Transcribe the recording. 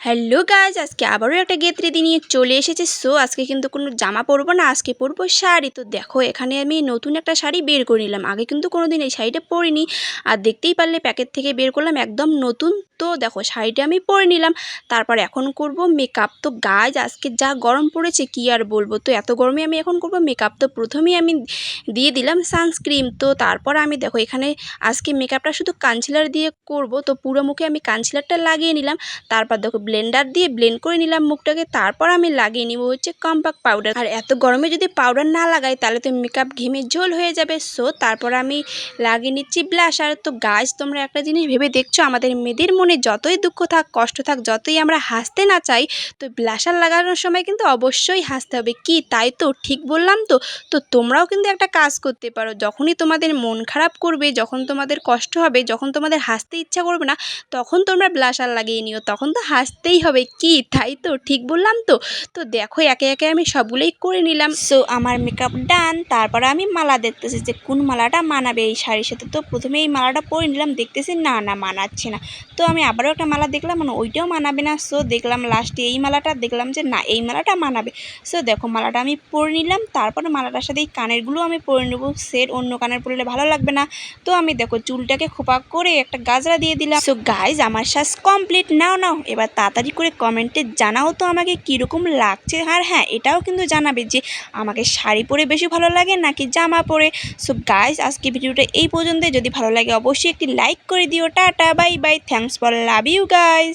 Hello guys, আজকে আবারও একটা গেট রেডি নিয়ে চলে এসেছে। সো আজকে কিন্তু কোনো জামা পরবো না, আজকে পরবো শাড়ি। তো দেখো এখানে আমি নতুন একটা শাড়ি বের করে নিলাম। আগে কিন্তু কোনোদিন এই শাড়িটা পরিনি, আর দেখতেই পারলে প্যাকেট থেকে বের করলাম একদম নতুন। তো দেখো শাড়িটা আমি পরে নিলাম, তারপর এখন করব মেকআপ। তো গাইজ আজকে যা গরম পড়েছে কি আর বলবো, তো এত গরমে আমি এখন করব মেকআপ। তো প্রথমেই আমি দিয়ে দিলাম সানস্ক্রিন। তো তারপর আমি দেখো এখানে আজকে মেকআপটা শুধু কনসিলার দিয়ে করব। তো পুরো মুখে আমি কনসিলারটা লাগিয়ে নিলাম, তারপর দেখো ব্লেন্ডার দিয়ে ব্লেন্ড করে নিলাম মুখটাকে। তারপর আমি লাগিয়ে নিব হচ্ছে কম্প্যাক্ট পাউডার। আর এত গরমে যদি পাউডার না লাগাই তাহলে তো মেকআপ ঘেমে ঝোল হয়ে যাবে। সো তারপর আমি লাগিয়ে নিচ্ছি ব্লাশার। তো গাইজ তোমরা একটা জিনিস ভেবে দেখছো, আমাদের মেয়েদের মনে যতই দুঃখ থাক কষ্ট থাক, যতই আমরা হাসতে না চাই, তো ব্লাশার লাগানোর সময় কিন্তু অবশ্যই হাসতে হবে। কি তাই তো ঠিক বললাম? তো তো তোমরাও কিন্তু একটা কাজ করতে পারো, যখনই তোমাদের মন খারাপ করবে, যখন তোমাদের কষ্ট হবে, যখন তোমাদের হাসতে ইচ্ছা করবে না, তখন তোমরা ব্লাশার লাগিয়ে নিও, তখন তো হাসতেই হবে। কি তাই তো ঠিক বললাম? তো তো দেখো একে একে আমি সবগুলোই করে নিলাম। সো আমার মেকআপ ডান। তারপরে আমি মালা দেখতেছি যে কোন মালাটা মানাবে এই শাড়ির সাথে। তো প্রথমে এই মালাটা পরে নিলাম, দেখতেছি না না মানাচ্ছে না। তো আমি আবারও একটা মালা দেখলাম, মানে ওইটাও মানাবে না। সো দেখলাম লাস্টে এই মালাটা, দেখলাম যে না এই মালাটা মানাবে। সো দেখো মালাটা আমি পরে নিলাম, তারপরে মালাটার সাথে এই কানেরগুলো আমি পরে নেবো। সেট অন্য কানের পরলে ভালো লাগবে না। তো আমি দেখো চুলটাকে খোপা করে একটা গাজরা দিয়ে দিলাম। সো গাইজ আমার সাজ কমপ্লিট। নাও এবার তাড়াতাড়ি করে কমেন্টে জানাও তো আমাকে কীরকম লাগছে। আর হ্যাঁ, এটাও কিন্তু জানাবে যে আমাকে শাড়ি পরে বেশি ভালো লাগে নাকি জামা পরে। সো গাইজ আজকে ভিডিওটা এই পর্যন্ত। যদি ভালো লাগে অবশ্যই একটি লাইক করে দিও। Ta-ta bye bye, thanks for love you guys.